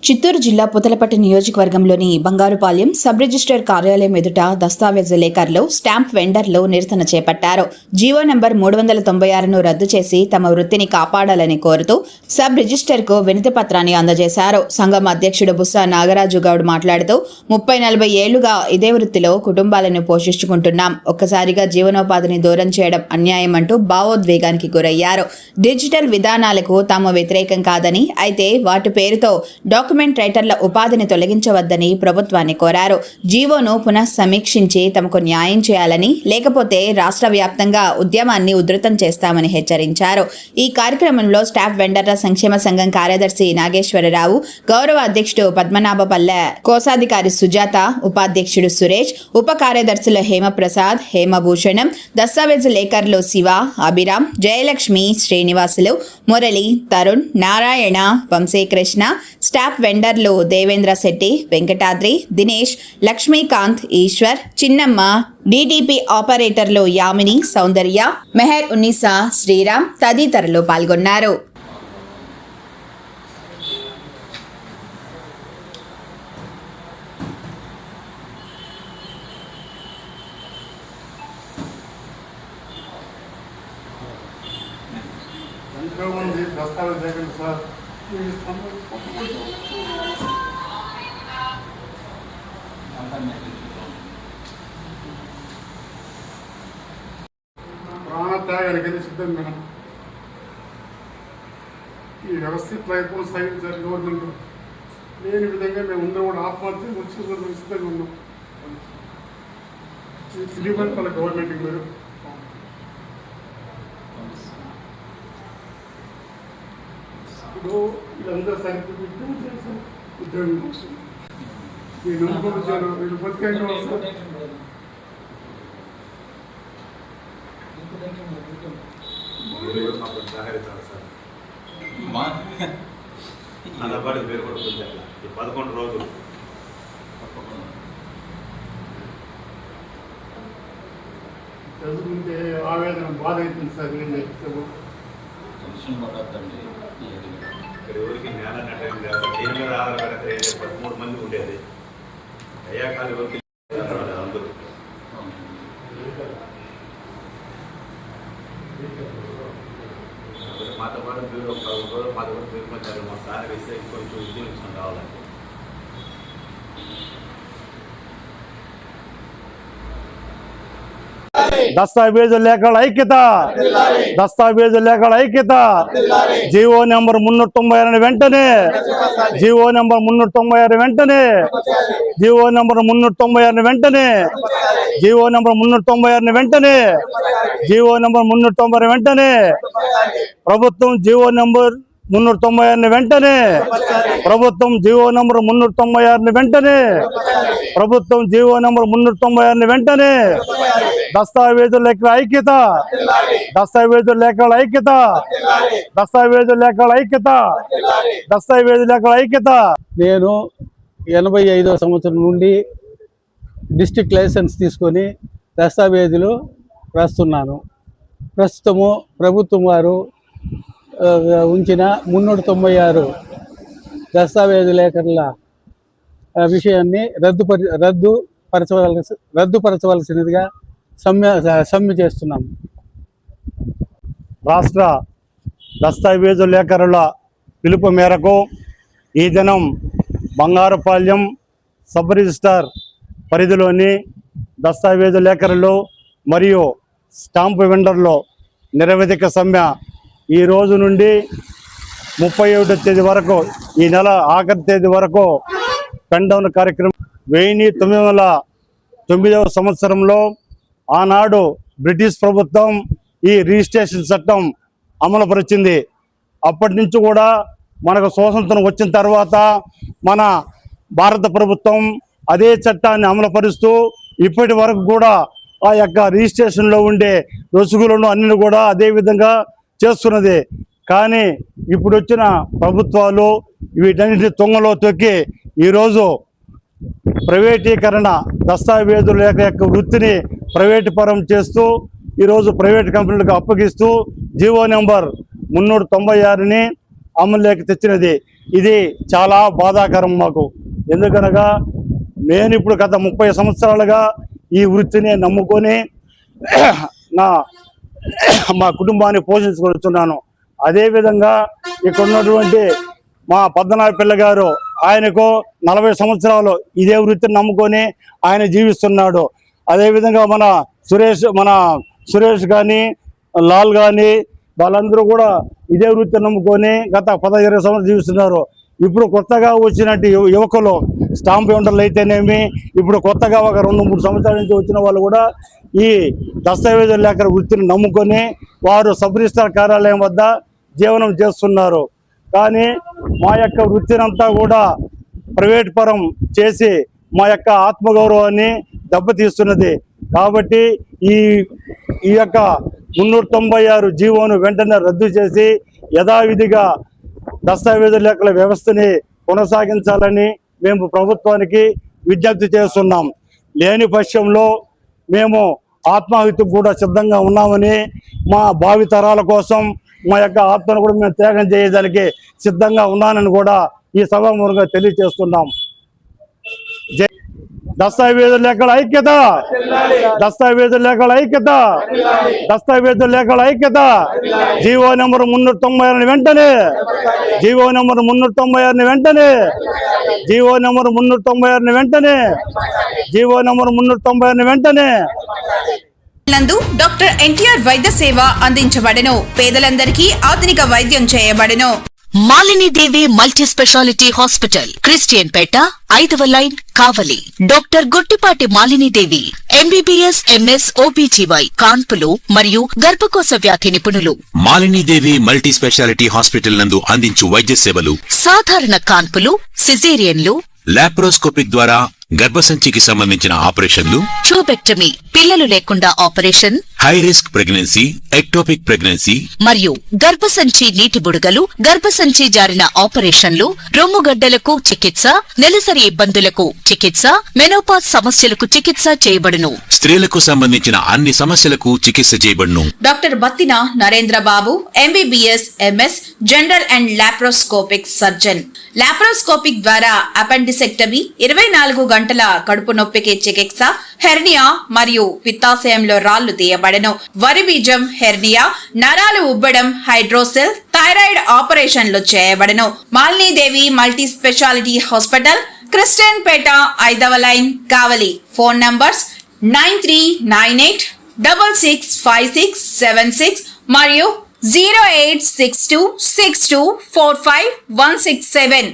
చిత్తూరు జిల్లా పుతలపట్టు నియోజకవర్గంలోని Bangarupalem sub register కార్యాలయం ఎదుట దస్తావేజు లేఖర్లు స్టాంప్ వెండర్లు నిరసన చేపట్టారు. జీవో నంబర్ 396ను రద్దు చేసి తమ వృత్తిని కాపాడాలని కోరుతూ సబ్ రిజిస్టర్కు వినతి పత్రాన్ని అందజేశారు. సంఘం అధ్యక్షుడు బుస్సా నాగరాజు గౌడ్ మాట్లాడుతూ 30-40 ఏళ్లుగా ఇదే వృత్తిలో కుటుంబాలను పోషించుకుంటున్నాం. ఒక్కసారిగా జీవనోపాధిని దూరం చేయడం అన్యాయం అంటూ భావోద్వేగానికి గురయ్యారు. డిజిటల్ విధానాలకు తాము వ్యతిరేకం కాదని, అయితే వాటి పేరుతో డాక్యుమెంట్ రైటర్ల ఉపాధిని తొలగించవద్దని ప్రభుత్వాన్ని కోరారు. జీవోను పునః సమీక్షించి తమకు న్యాయం చేయాలని, లేకపోతే రాష్ట్ర వ్యాప్తంగా ఉద్యమాన్ని ఉధృతం చేస్తామని హెచ్చరించారు. ఈ కార్యక్రమంలో స్టాఫ్ వెండర్ల సంక్షేమ సంఘం కార్యదర్శి నాగేశ్వరరావు, గౌరవ అధ్యక్షుడు పద్మనాభపల్లె, కోశాధికారి సుజాత, ఉపాధ్యక్షుడు సురేష్, ఉప కార్యదర్శులు హేమప్రసాద్, హేమభూషణం, దస్తావేజు లేఖర్లు శివ, అభిరామ్, జయలక్ష్మి, శ్రీనివాసులు, మురళి, తరుణ్, నారాయణ, వంశీకృష్ణ, స్టాఫ్ వెండర్లు దేవేంద్ర శెట్టి, వెంకటాద్రి, దినేష్, లక్ష్మీకాంత్, ఈశ్వర్, చిన్నమ్మ, డిటిపి ఆపరేటర్లు యామిని, సౌందర్య, మెహర్ ఉన్నీసా, శ్రీరామ్ తదితరులు పాల్గొన్నారు. ప్రాణత్యాగానికి సిద్ధంగా ఈ వ్యవస్థ ఇట్లా ఎప్పుడు సాగించారు గవర్నమెంట్ లేని విధంగా మేము అందరూ కూడా ఆత్మహత్య వచ్చి సిద్ధంగా ఉన్నాం. తెలియని వాళ్ళ గవర్నమెంట్కి మీరు ఇప్పుడు వీళ్ళందరూ సరిపోయి ఉద్యోగం కోసం వీళ్ళు అనుభవించారు. వీళ్ళు బతికేంటి వస్తారు. అన్నపాటి పేరు కూడా 11 రోజులు చదువుకుంటే ఆవేదన బాధ అవుతుంది సార్. ఏం చేస్తాము ఇక్కడ ఎవరికి జ్ఞానం అటెండ్ చేస్తారు. దీని మీద ఆధారపడితే 13 మంది ఉండేది. అయ్యాకాలు ఎవరికి అందరూ మాతో పాటు మీరు ఒక 10 రోజులు మాతో పాటు మీరు వచ్చారు. మా సార్ ఇస్తే కొంచెం ఉద్యోగం కావాలంటే దస్తావేజు లేఖల ఐక్యత, దస్తావేజు లేఖల ఐక్యత. జీవో నెంబర్ 396 వెంటనే, జీవో నెంబర్ 396 వెంటనే, జీవో నెంబర్ 396 వెంటనే, జీవో నెంబర్ 396 వెంటనే, జీవో నెంబర్ 396 వెంటనే. ప్రభుత్వం జీవో నెంబర్ 396 వెంటనే, ప్రభుత్వం జీవో నెంబర్ 396 వెంటనే, ప్రభుత్వం జీవో నెంబర్ 396 వెంటనే. దస్తావేజు లేఖల ఐక్యత, దస్తావేజు లేఖల ఐక్యత, దస్తావేజు లేఖల ఐక్యత, దస్తావేజు లేఖల ఐక్యత. నేను 85వ సంవత్సరం నుండి డిస్ట్రిక్ట్ లైసెన్స్ తీసుకొని దస్తావేజులు రాస్తున్నాను. ప్రస్తుతము ప్రభుత్వం వారు ఉంచిన 396 దస్తావేజు లేఖల విషయాన్ని రద్దుపరచవలసినదిగా సమ్మె చేస్తున్నాము. రాష్ట్ర దస్తావేజు లేఖరుల పిలుపు మేరకు ఈ దినం బంగారుపాలెం సబ్ రిజిస్టార్ పరిధిలోని దస్తావేజు లేఖరులు మరియు స్టాంపు వెండర్లు నిరవధిక సమ్మె ఈ రోజు నుండి 31వ తేదీ వరకు, ఈ నెల ఆఖరి తేదీ వరకు పెన్ డౌన్ కార్యక్రమం. 1909వ సంవత్సరంలో ఆనాడు బ్రిటిష్ ప్రభుత్వం ఈ రిజిస్ట్రేషన్ చట్టం అమలుపరిచింది. అప్పటి నుంచి కూడా మనకు స్వాతంత్రం వచ్చిన తర్వాత మన భారత ప్రభుత్వం అదే చట్టాన్ని అమలుపరుస్తూ ఇప్పటి వరకు కూడా ఆ యొక్క రిజిస్ట్రేషన్లో ఉండే రుసుగులను అన్ని కూడా అదే విధంగా చేస్తున్నది. కానీ ఇప్పుడు వచ్చిన ప్రభుత్వాలు వీటన్నిటిని తుంగలో తొక్కి ఈరోజు ప్రైవేటీకరణ, దస్తావేజుల యొక్క వృత్తిని ప్రైవేటు పరం చేస్తూ ఈరోజు ప్రైవేట్ కంపెనీలకు అప్పగిస్తూ జీవో నెంబర్ 396ని అమలులోకి తెచ్చినది. ఇది చాలా బాధాకరం మాకు. ఎందుకనగా నేను ఇప్పుడు గత 30 సంవత్సరాలుగా ఈ వృత్తిని నమ్ముకొని మా కుటుంబాన్ని పోషించుకొస్తున్నాను. అదేవిధంగా ఇక్కడ ఉన్నటువంటి మా పద్మనాభ పిల్ల గారు, ఆయనకు 40 సంవత్సరాలు ఇదే వృత్తిని నమ్ముకొని ఆయన జీవిస్తున్నాడు. అదేవిధంగా మన సురేష్ కానీ, లాల్ కానీ, వాళ్ళందరూ కూడా ఇదే వృత్తిని నమ్ముకొని గత 15-20 సంవత్సరాలు జీవిస్తున్నారు. ఇప్పుడు కొత్తగా వచ్చినట్టు యువకులు స్టాంప్ వెండర్లు అయితేనేమి, ఇప్పుడు కొత్తగా ఒక 2-3 సంవత్సరాల నుంచి వచ్చిన వాళ్ళు కూడా ఈ దస్తావేజుల లేఖల వృత్తిని నమ్ముకొని వారు సబ్ రిజిస్ట్రార్ కార్యాలయం వద్ద జీవనం చేస్తున్నారు. కానీ మా యొక్క వృత్తినంతా కూడా ప్రైవేట్ పరం చేసి మా యొక్క ఆత్మగౌరవాన్ని దెబ్బతీస్తున్నది. కాబట్టి ఈ యొక్క 396 జీవోను వెంటనే రద్దు చేసి యథావిధిగా దస్తావేజుల లేఖల వ్యవస్థని కొనసాగించాలని మేము ప్రభుత్వానికి విజ్ఞప్తి చేస్తున్నాం. లేని పక్షంలో మేము ఆత్మహత్యకు కూడా సిద్ధంగా ఉన్నామని, మా భావితరాల కోసం మా యొక్క ఆత్మను కూడా మేము త్యాగం చేయడానికి సిద్ధంగా ఉన్నానని కూడా ఈ సభాముఖంగా తెలియజేస్తున్నాం. దస్తావేజుల లేఖల ఐక్యత, దస్తావేజుల లేఖల ఐక్యత, దస్తావేజుల లేఖల ఐక్యత. జీవో నెంబర్ 396 వెంటనే, జీవో నెంబర్ 396 వెంటనే, జీవో నెంబర్ 396 వెంటనే, జీవో నెంబర్ 396 వెంటనే. నందు డాక్టర్ ఎన్టీఆర్ వైద్య సేవ అందించబడెను. పేదలందరికీ ఆధునిక వైద్యం చేయబడెను. Malinidevi multi specialty hospital, Christian Peta, 5వ line, Kavali. Doctor Guttipati Malinidevi MBBS, MS, OBGY, కాన్పులు మరియు గర్భకోశ వ్యాధి నిపుణులు. మాలినీదేవి మల్టీ స్పెషాలిటీ హాస్పిటల్ నందు అందించు వైద్య సేవలు: సాధారణ కాన్పులు, సిజేరియన్లు, లాప్రోస్కోపిక్ ద్వారా గర్భసంచికి సంబంధించిన ఆపరేషన్లు, ట్యూబెక్టమీ, పిల్లలు లేకుండా operation, high risk pregnancy, ectopic pregnancy మరియు గర్భసంచి నీటి బుడగలు, గర్భసంచి జారిన ఆపరేషన్లు, రొమ్ముగడ్డలకు చికిత్స, నెలసరి ఇబ్బందులకు చికిత్స, మెనోపాజ్ సమస్యలకు చికిత్స చేయబడును. స్త్రీలకు సంబంధించిన అన్ని సమస్యలకు చికిత్స చేయబడును. Doctor Battina Narendra Babu MBBS, MS, general and laparoscopic surgeon. Laparoscopic ద్వారా అపెండిసెక్టమీ, 24 గంటల కడుపు నొప్పికి చికిత్స, హెర్నియా మరియు పిత్తాశయంలో రాళ్లు తీయబడెను. వరి బీజం, హెర్నియా, నరాలు ఉబ్బడం, హైడ్రోసెల్, థైరాయిడ్ ఆపరేషన్లు చేయబడెను. Malinidevi multi specialty hospital, Christian Peta, 5వ లైన్, కావలి. ఫోన్ నంబర్స్ 9398665676 మరియు 08626245167.